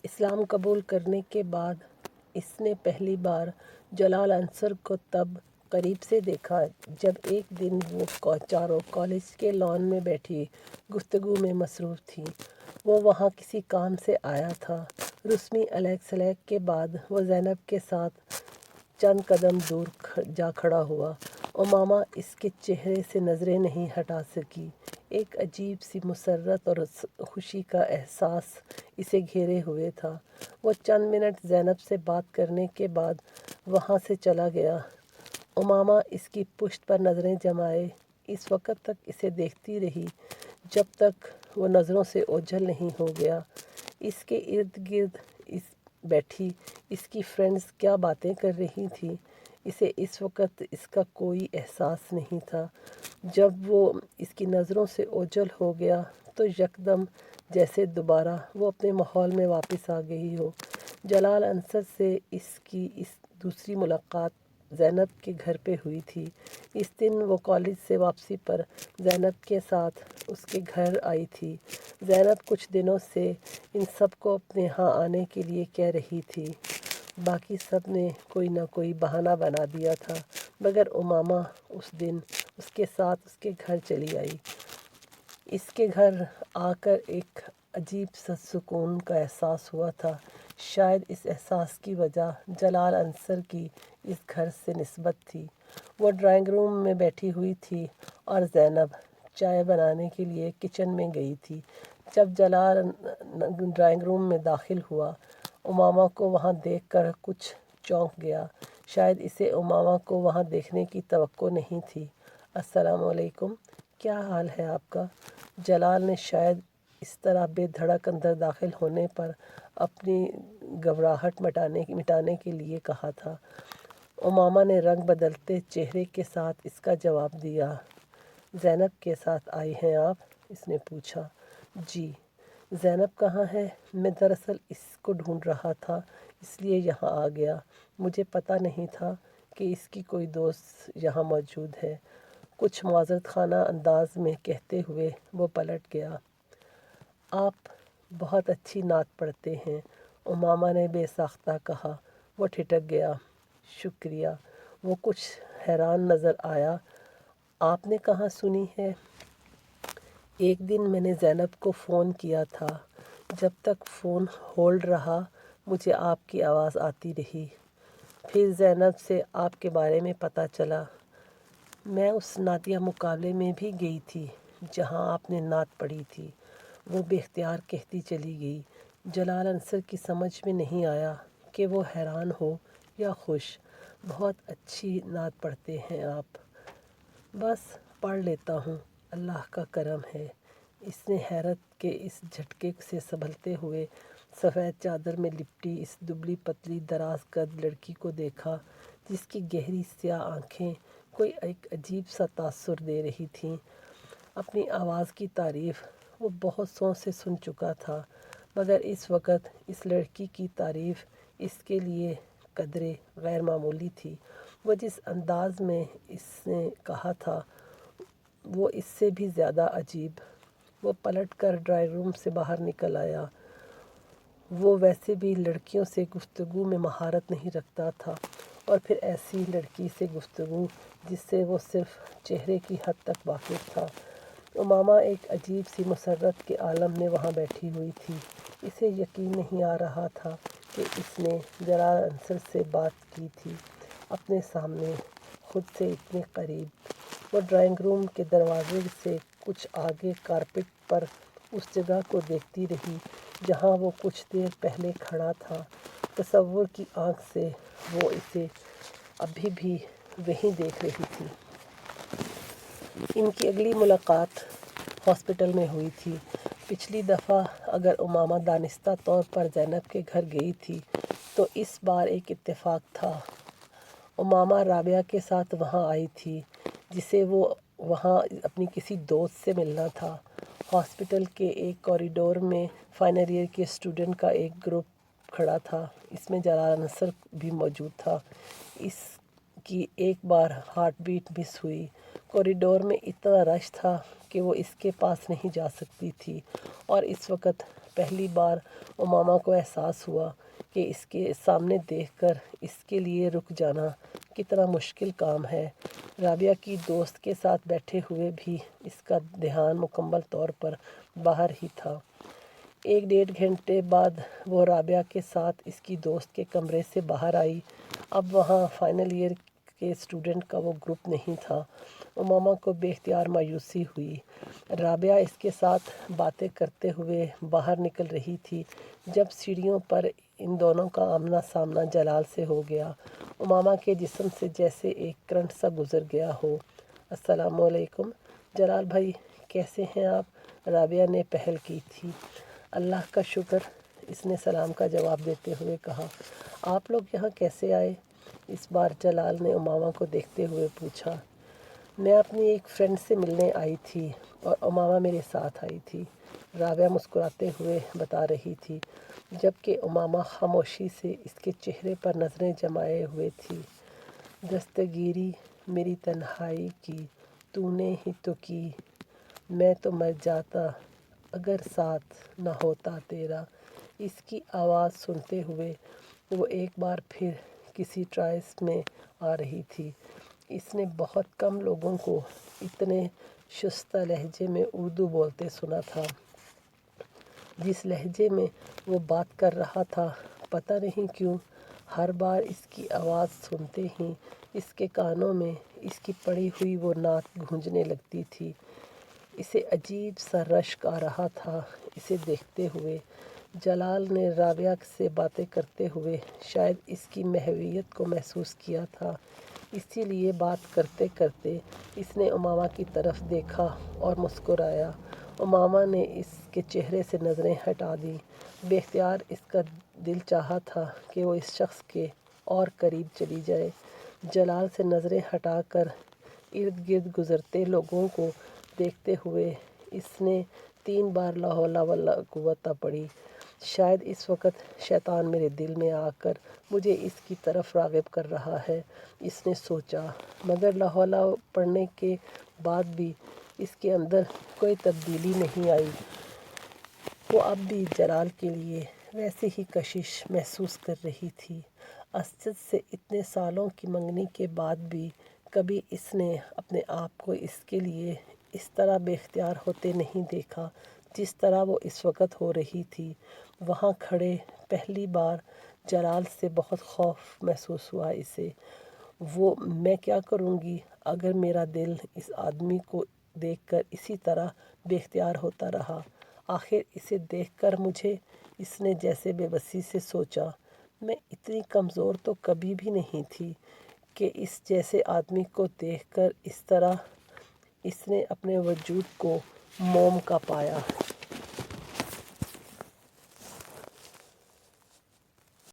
اسلام قبول کرنے کے بعد اس نے پہلی بار جلال انصر کو تب قریب سے دیکھا جب ایک دن وہ چاروں کالج کے لان میں بیٹھی گفتگو میں مصروف تھیں۔ وہ وہاں کسی کام سے آیا تھا۔ رسمی علیق سلیق کے بعد وہ زینب کے ساتھ چند قدم دور جا کھڑا ہوا۔ امامہ اس کے چہرے سے نظریں نہیں ہٹا سکی۔ ایک عجیب سی مسرت اور خوشی کا احساس اسے گھیرے ہوئے تھا۔ وہ چند منٹ زینب سے بات کرنے کے بعد وہاں سے چلا گیا۔ امامہ اس کی پشت پر نظریں جمائے اس وقت تک اسے دیکھتی رہی جب تک وہ نظروں سے اوجھل نہیں ہو گیا۔ اس کے ارد گرد بیٹھی اس کی فرینڈز کیا باتیں کر رہی تھیں، اسے اس وقت اس کا کوئی احساس نہیں تھا۔ جب وہ اس کی نظروں سے اوجھل ہو گیا تو یکدم جیسے دوبارہ وہ اپنے ماحول میں واپس آ گئی ہو۔ جلال انصر سے اس کی دوسری ملاقات زینب کے گھر پہ ہوئی تھی۔ اس دن وہ کالج سے واپسی پر زینب کے ساتھ اس کے گھر آئی تھی۔ زینب کچھ دنوں سے ان سب کو اپنے ہاں آنے کے لیے کہہ رہی تھی۔ باقی سب نے کوئی نہ کوئی بہانہ بنا دیا تھا مگر امامہ اس دن اس کے ساتھ اس کے گھر چلی آئی۔ اس کے گھر آ کر ایک عجیب سا سکون کا احساس ہوا تھا۔ شاید اس احساس کی وجہ جلال انصر کی اس گھر سے نسبت تھی۔ وہ ڈرائنگ روم میں بیٹھی ہوئی تھی اور زینب چائے بنانے کے لیے کچن میں گئی تھی۔ جب جلال ڈرائنگ روم میں داخل ہوا، امامہ کو وہاں دیکھ کر کچھ چونک گیا۔ شاید اسے امامہ کو وہاں دیکھنے کی توقع نہیں تھی۔ السلام علیکم، کیا حال ہے آپ کا؟ جلال نے شاید اس طرح بے دھڑک اندر داخل ہونے پر اپنی گھبراہٹ مٹانے کے لیے کہا تھا۔ امامہ نے رنگ بدلتے چہرے کے ساتھ اس کا جواب دیا۔ زینب کے ساتھ آئی ہیں آپ؟ اس نے پوچھا۔ جی۔ زینب کہاں ہے؟ میں دراصل اس کو ڈھونڈ رہا تھا اس لیے یہاں آ گیا۔ مجھے پتہ نہیں تھا کہ اس کی کوئی دوست یہاں موجود ہے، کچھ معذرت خانہ انداز میں کہتے ہوئے وہ پلٹ گیا۔ آپ بہت اچھی نعت پڑھتے ہیں، امامہ نے بے ساختہ کہا۔ وہ ٹھٹک گیا۔ شکریہ۔ وہ کچھ حیران نظر آیا۔ آپ نے کہاں سنی ہے؟ ایک دن میں نے زینب کو فون کیا تھا۔ جب تک فون ہولڈ رہا مجھے آپ کی آواز آتی رہی۔ پھر زینب سے آپ کے بارے میں پتہ چلا۔ میں اس نعتیہ مقابلے میں بھی گئی تھی جہاں آپ نے نعت پڑھی تھی، وہ بے اختیار کہتی چلی گئی۔ جلال انصر کی سمجھ میں نہیں آیا کہ وہ حیران ہو یا خوش۔ بہت اچھی نعت پڑھتے ہیں آپ۔ بس پڑھ لیتا ہوں، اللہ کا کرم ہے۔ اس نے حیرت کے اس جھٹکے سے سنبھلتے ہوئے سفید چادر میں لپٹی اس دبلی پتلی دراز قد لڑکی کو دیکھا جس کی گہری سیاہ آنکھیں کوئی ایک عجیب سا تاثر دے رہی تھیں۔ اپنی آواز کی تعریف وہ بہت سوں سے سن چکا تھا مگر اس وقت اس لڑکی کی تعریف اس کے لیے قدرے غیر معمولی تھی۔ وہ جس انداز میں اس نے کہا تھا وہ اس سے بھی زیادہ عجیب۔ وہ پلٹ کر ڈرائنگ روم سے باہر نکل آیا۔ وہ ویسے بھی لڑکیوں سے گفتگو میں مہارت نہیں رکھتا تھا اور پھر ایسی لڑکی سے گفتگو جس سے وہ صرف چہرے کی حد تک واقف تھا۔ امامہ ایک عجیب سی مسرت کے عالم میں وہاں بیٹھی ہوئی تھی۔ اسے یقین نہیں آ رہا تھا کہ اس نے جلال انصر سے بات کی تھی، اپنے سامنے، خود سے اتنے قریب۔ وہ ڈرائنگ روم کے دروازے سے کچھ آگے کارپٹ پر اس جگہ کو دیکھتی رہی جہاں وہ کچھ دیر پہلے کھڑا تھا۔ تصور کی آنکھ سے وہ اسے ابھی بھی وہیں دیکھ رہی تھی۔ ان کی اگلی ملاقات ہاسپٹل میں ہوئی تھی۔ پچھلی دفعہ اگر امامہ دانستہ طور پر زینب کے گھر گئی تھی تو اس بار ایک اتفاق تھا۔ امامہ رابعہ کے ساتھ وہاں آئی تھی جسے وہ وہاں اپنی کسی دوست سے ملنا تھا۔ ہاسپٹل کے ایک کوریڈور میں فائنل ایئر کے اسٹوڈنٹ کا ایک گروپ کھڑا تھا، اس میں جلال انصر بھی موجود تھا۔ اس کی ایک بار ہارٹ بیٹ مس ہوئی۔ کوریڈور میں اتنا رش تھا کہ وہ اس کے پاس نہیں جا سکتی تھی اور اس وقت پہلی بار امامہ کو احساس ہوا کہ اس کے سامنے دیکھ کر اس کے لیے رک جانا کتنا مشکل کام ہے۔ رابعہ کی دوست کے ساتھ بیٹھے ہوئے بھی اس کا دھیان مکمل طور پر باہر ہی تھا۔ 1-1.5 گھنٹے بعد وہ رابعہ کے ساتھ اس کی دوست کے کمرے سے باہر آئی۔ اب وہاں فائنل ایئر کے اسٹوڈنٹ کا وہ گروپ نہیں تھا۔ امامہ کو بے اختیار مایوسی ہوئی۔ رابعہ اس کے ساتھ باتیں کرتے ہوئے باہر نکل رہی تھی جب سیڑھیوں پر ان دونوں کا آمنا سامنا جلال سے ہو گیا۔ امامہ کے جسم سے جیسے ایک کرنٹ سا گزر گیا ہو۔ السلام علیکم جلال بھائی، کیسے ہیں آپ؟ رابعہ نے پہل کی تھی۔ اللہ کا شکر، اس نے سلام کا جواب دیتے ہوئے کہا۔ آپ لوگ یہاں کیسے آئے؟ اس بار جلال نے امامہ کو دیکھتے ہوئے پوچھا۔ میں اپنی ایک فرینڈ سے ملنے آئی تھی اور امامہ میرے ساتھ آئی تھی، رابعہ مسکراتے ہوئے بتا رہی تھی، جبکہ امامہ خاموشی سے اس کے چہرے پر نظریں جمائے ہوئے تھی۔ دستگیری میری تنہائی کی تو نے ہی تو کی، میں تو مر جاتا اگر ساتھ نہ ہوتا تیرا۔ اس کی آواز سنتے ہوئے وہ ایک بار پھر کسی ٹرائس میں آ رہی تھی۔ اس نے بہت کم لوگوں کو اتنے شستہ لہجے میں اردو بولتے سنا تھا۔ جس لہجے میں وہ بات کر رہا تھا، پتہ نہیں کیوں ہر بار اس کی آواز سنتے ہی اس کے کانوں میں اس کی پڑھی ہوئی وہ نعت گونجنے لگتی تھی۔ اسے عجیب سا رشک آ رہا تھا اسے دیکھتے ہوئے۔ جلال نے رابعہ سے باتیں کرتے ہوئے شاید اس کی محویت کو محسوس کیا تھا، اسی لیے بات کرتے کرتے اس نے امامہ کی طرف دیکھا اور مسکرایا۔ امامہ نے اس کے چہرے سے نظریں ہٹا دیں۔ بے اختیار اس کا دل چاہا تھا کہ وہ اس شخص کے اور قریب چلی جائے۔ جلال سے نظریں ہٹا کر ارد گرد گزرتے لوگوں کو دیکھتے ہوئے اس نے 3 بار لا حول ولا قوت پڑھی۔ شاید اس وقت شیطان میرے دل میں آ کر مجھے اس کی طرف راغب کر رہا ہے، اس نے سوچا، مگر لا حول پڑھنے کے بعد بھی اس کے اندر کوئی تبدیلی نہیں آئی۔ وہ اب بھی جلال کے لیے ویسی ہی کشش محسوس کر رہی تھی۔ اسجد سے اتنے سالوں کی منگنی کے بعد بھی کبھی اس نے اپنے آپ کو اس کے لیے اس طرح بے اختیار ہوتے نہیں دیکھا جس طرح وہ اس وقت ہو رہی تھی۔ وہاں کھڑے پہلی بار جلال سے بہت خوف محسوس ہوا اسے۔ وہ میں کیا کروں گی اگر میرا دل اس آدمی کو دیکھ کر اسی طرح بے اختیار ہوتا رہا؟ آخر اسے دیکھ کر مجھے، اس نے جیسے بے بسی سے سوچا، میں اتنی کمزور تو کبھی بھی نہیں تھی کہ اس جیسے آدمی کو دیکھ کر اس طرح۔ اس نے اپنے وجود کو موم کا پایا۔